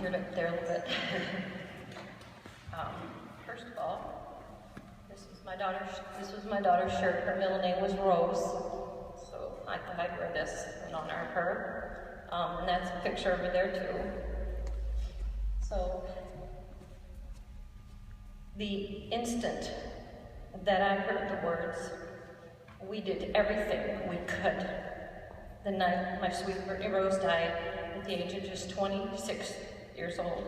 here there a little bit. First of all, this was my daughter's shirt. Her middle name was Rose, so I thought I'd wear this in honor of her. And that's a picture over there too. So, the instant that I heard the words, we did everything we could. The night my sweet Brittany Rose died at the age of just 26 years old,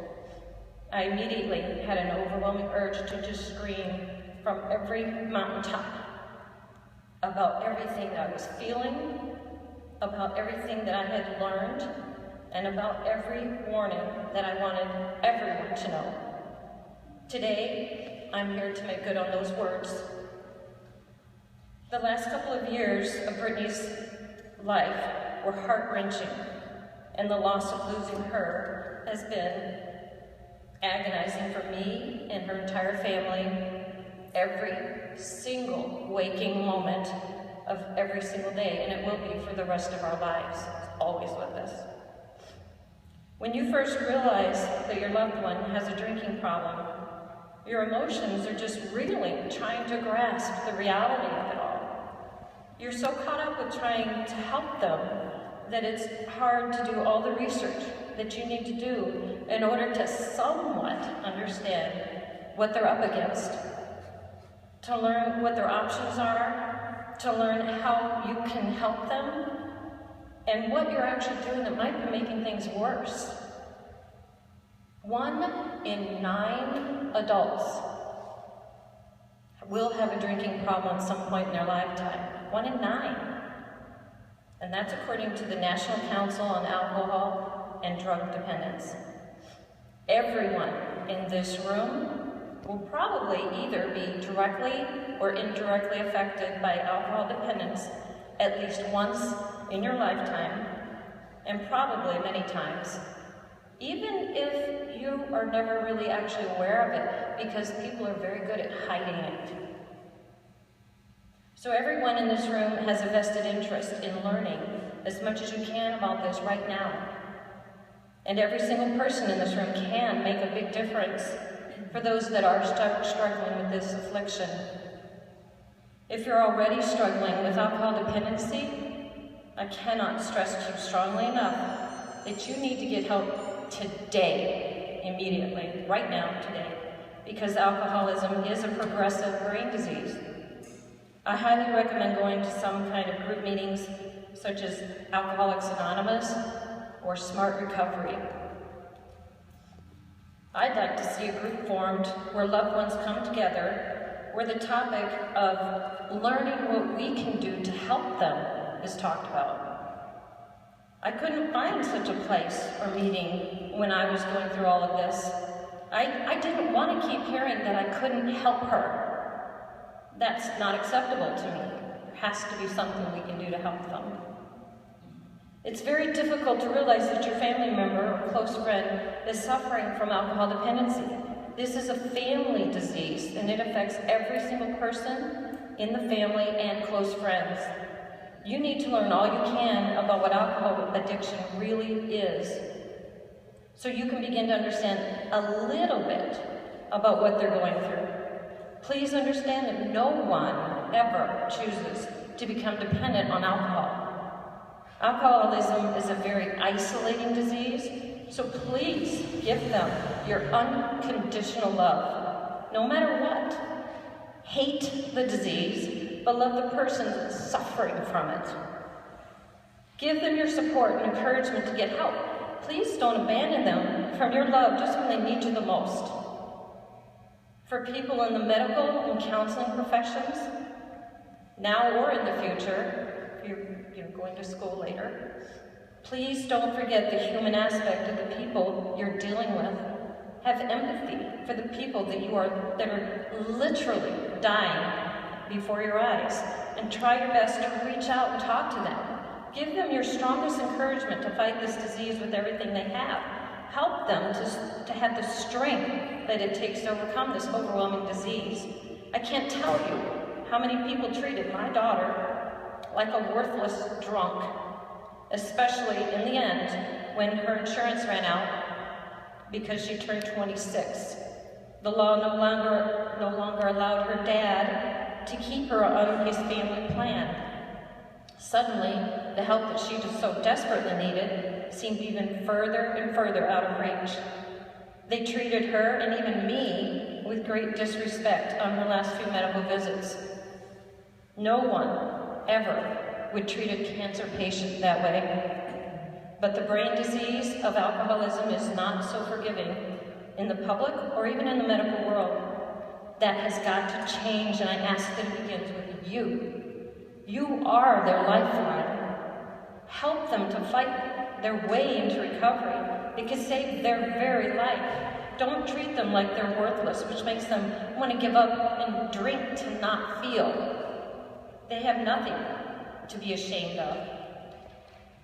I immediately had an overwhelming urge to just scream from every mountaintop about everything I was feeling, about everything that I had learned, and about every warning that I wanted everyone to know. Today, I'm here to make good on those words. The last couple of years of Brittany's life were heart-wrenching, and the loss of losing her has been agonizing for me and her entire family every single waking moment of every single day, and it will be for the rest of our lives. It's always with us. When you first realize that your loved one has a drinking problem, your emotions are just reeling, trying to grasp the reality of it all. You're so caught up with trying to help them that it's hard to do all the research that you need to do in order to somewhat understand what they're up against, to learn what their options are, to learn how you can help them, and what you're actually doing that might be making things worse. 1 in 9 adults will have a drinking problem at some point in their lifetime. 1 in 9. And that's according to the National Council on Alcohol and Drug Dependence. Everyone in this room will probably either be directly or indirectly affected by alcohol dependence at least once in your lifetime, and probably many times, even if you are never really actually aware of it, because people are very good at hiding it. So everyone in this room has a vested interest in learning as much as you can about this right now. And every single person in this room can make a big difference for those that are struggling with this affliction. If you're already struggling with alcohol dependency, I cannot stress to you strongly enough that you need to get help today, immediately, right now, today, because alcoholism is a progressive brain disease. I highly recommend going to some kind of group meetings such as Alcoholics Anonymous or Smart Recovery. I'd like to see a group formed where loved ones come together, where the topic of learning what we can do to help them is talked about. I couldn't find such a place or meeting when I was going through all of this. I didn't want to keep hearing that I couldn't help her. That's not acceptable to me. There has to be something we can do to help them. It's very difficult to realize that your family member or close friend is suffering from alcohol dependency. This is a family disease, and it affects every single person in the family and close friends. You need to learn all you can about what alcohol addiction really is, so you can begin to understand a little bit about what they're going through. Please understand that no one ever chooses to become dependent on alcohol. Alcoholism is a very isolating disease, so please give them your unconditional love, no matter what. Hate the disease, but love the person suffering from it. Give them your support and encouragement to get help. Please don't abandon them from your love just when they need you the most. For people in the medical and counseling professions, now or in the future, if you're going to school later, please don't forget the human aspect of the people you're dealing with. Have empathy for the people that are literally dying before your eyes, and try your best to reach out and talk to them. Give them your strongest encouragement to fight this disease with everything they have. Help them to have the strength that it takes to overcome this overwhelming disease. I can't tell you how many people treated my daughter like a worthless drunk, especially in the end when her insurance ran out because she turned 26. The law no longer allowed her dad to keep her on his family plan. Suddenly, the help that she just so desperately needed seemed even further and further out of reach. They treated her, and even me, with great disrespect on her last few medical visits. No one ever would treat a cancer patient that way. But the brain disease of alcoholism is not so forgiving in the public or even in the medical world. That has got to change, and I ask that it begins with you. You are their lifeline. Help them to fight their way into recovery. It can save their very life. Don't treat them like they're worthless, which makes them want to give up and drink to not feel. They have nothing to be ashamed of.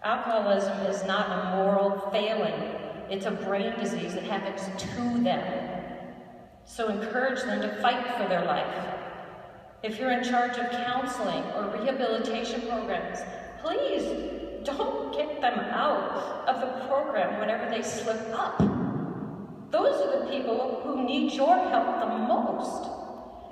Alcoholism is not a moral failing. It's a brain disease that happens to them. So encourage them to fight for their life. If you're in charge of counseling or rehabilitation programs, please don't kick them out of the program whenever they slip up. Those are the people who need your help the most.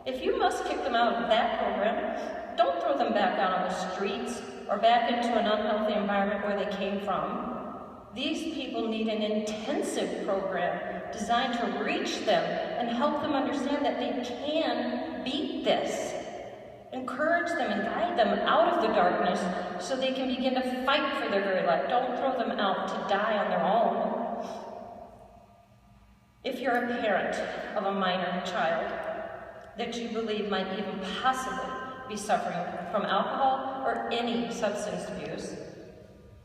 If you must kick them out of that program, don't throw them back out on the streets or back into an unhealthy environment where they came from. These people need an intensive program designed to reach them and help them understand that they can beat this. Encourage them and guide them out of the darkness so they can begin to fight for their very life. Don't throw them out to die on their own. If you're a parent of a minor child that you believe might even possibly be suffering from alcohol or any substance abuse,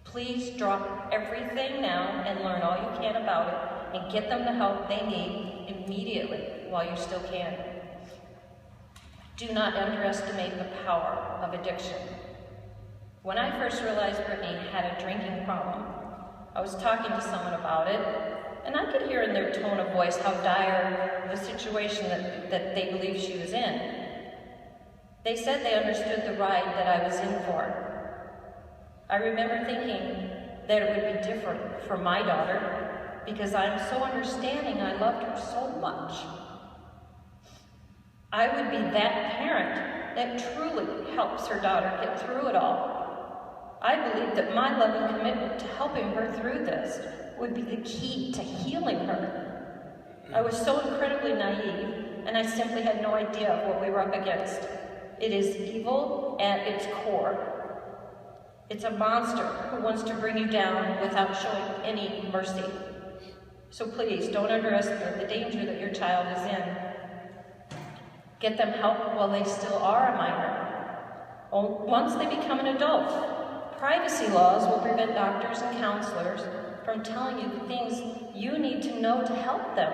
please drop everything now and learn all you can about it and get them the help they need immediately while you still can. Do not underestimate the power of addiction. When I first realized Brittany had a drinking problem, I was talking to someone about it, and I could hear in their tone of voice how dire the situation that they believed she was in. They said they understood the ride that I was in for. I remember thinking that it would be different for my daughter because I'm so understanding. I loved her so much. I would be that parent that truly helps her daughter get through it all. I believed that my love and commitment to helping her through this would be the key to healing her. I was so incredibly naive, and I simply had no idea of what we were up against. It is evil at its core. It's a monster who wants to bring you down without showing any mercy. So please, don't underestimate the danger that your child is in. Get them help while they still are a minor. Once they become an adult, privacy laws will prevent doctors and counselors from telling you the things you need to know to help them.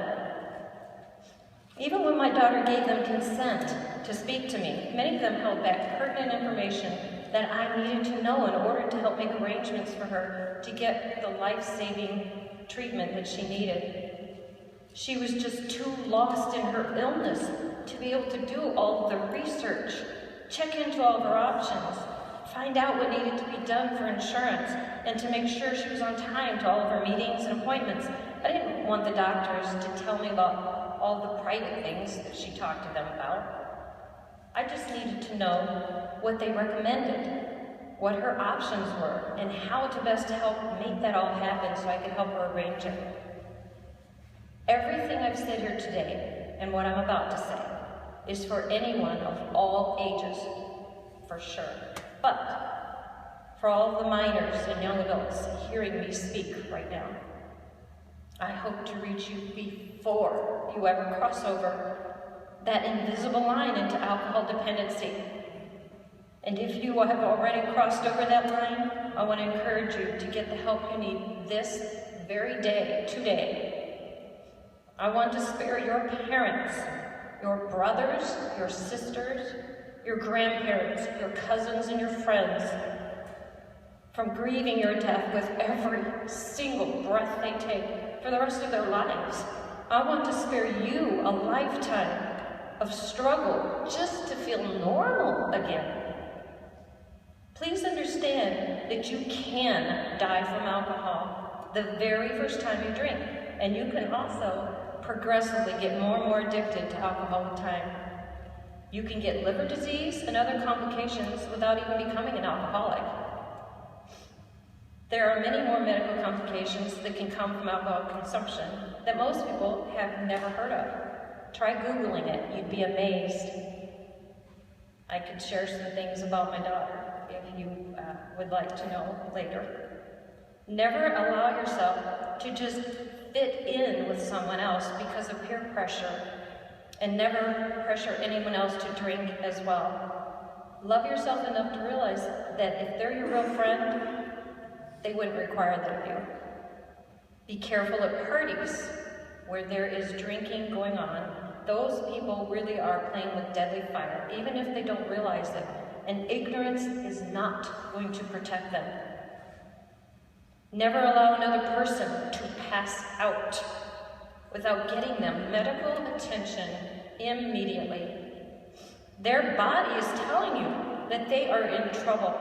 Even when my daughter gave them consent to speak to me, many of them held back pertinent information that I needed to know in order to help make arrangements for her to get the life-saving treatment that she needed. She was just too lost in her illness to be able to do all the research, check into all of her options, find out what needed to be done for insurance, and to make sure she was on time to all of her meetings and appointments. I didn't want the doctors to tell me about all the private things that she talked to them about. I just needed to know what they recommended, what her options were, and how to best help make that all happen so I could help her arrange it. Everything I've said here today, and what I'm about to say, is for anyone of all ages, for sure. But for all of the minors and young adults hearing me speak right now, I hope to reach you before you ever cross over that invisible line into alcohol dependency. And if you have already crossed over that line, I want to encourage you to get the help you need this very day, today. I want to spare your parents, your brothers, your sisters, your grandparents, your cousins, and your friends from grieving your death with every single breath they take for the rest of their lives. I want to spare you a lifetime of struggle just to feel normal again. Please understand that you can die from alcohol. the very first time you drink. And you can also progressively get more and more addicted to alcohol with time. You can get liver disease and other complications without even becoming an alcoholic. There are many more medical complications that can come from alcohol consumption that most people have never heard of. Try Googling it, you'd be amazed. I could share some things about my daughter if you would like to know later. Never allow yourself to just fit in with someone else because of peer pressure, and never pressure anyone else to drink as well. Love yourself enough to realize that if they're your real friend, they wouldn't require that of you. Be careful at parties where there is drinking going on. Those people really are playing with deadly fire, even if they don't realize it. And ignorance is not going to protect them. Never allow another person to pass out without getting them medical attention immediately. Their body is telling you that they are in trouble.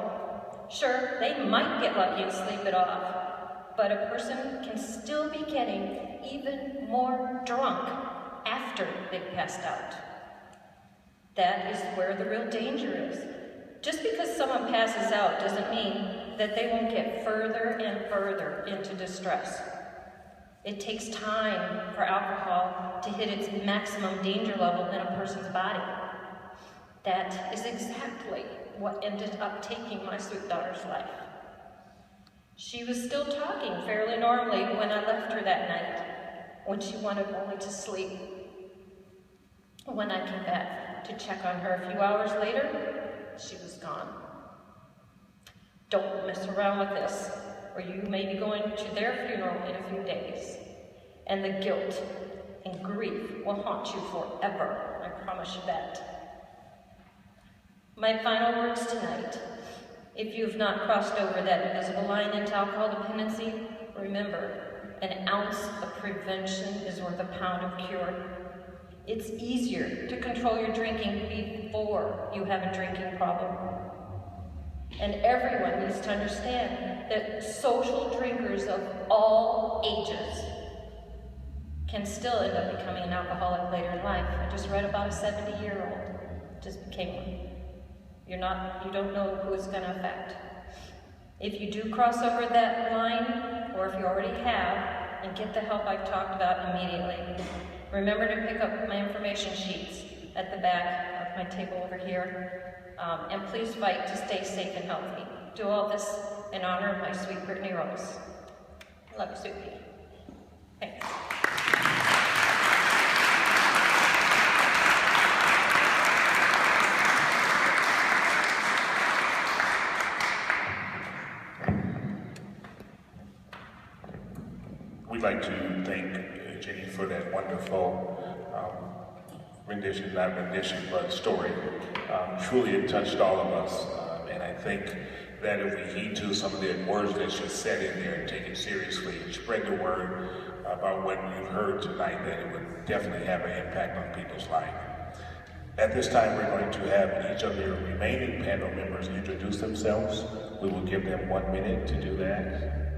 Sure, they might get lucky and sleep it off, but a person can still be getting even more drunk after they've passed out. That is where the real danger is. Just because someone passes out doesn't mean that they won't get further and further into distress. It takes time for alcohol to hit its maximum danger level in a person's body. That is exactly what ended up taking my sweet daughter's life. She was still talking fairly normally when I left her that night, when she wanted only to sleep. When I came back to check on her a few hours later, she was gone. Don't mess around with this, or you may be going to their funeral in a few days, and the guilt and grief will haunt you forever. I promise you that. My final words tonight: if you have not crossed over that invisible line into alcohol dependency, remember, an ounce of prevention is worth a pound of cure. It's easier to control your drinking before you have a drinking problem. And everyone needs to understand that social drinkers of all ages can still end up becoming an alcoholic later in life. I just read about a 70-year-old just became one. You don't know who it's going to affect. If you do cross over that line, or if you already have, and get the help I've talked about immediately, remember to pick up my information sheets at the back of my table over here, and please fight to stay safe and healthy. Do all this in honor of my sweet Brittany Rose. I love you, sweet pea. Thanks. We'd like to thank Jenny for that wonderful rendition, not rendition, but story. Truly it touched all of us, and I think that if we heed to some of the words that she said in there and take it seriously and spread the word about what you've heard tonight, that it would definitely have an impact on people's life. At this time, we're going to have each of your remaining panel members introduce themselves. We will give them 1 minute to do that.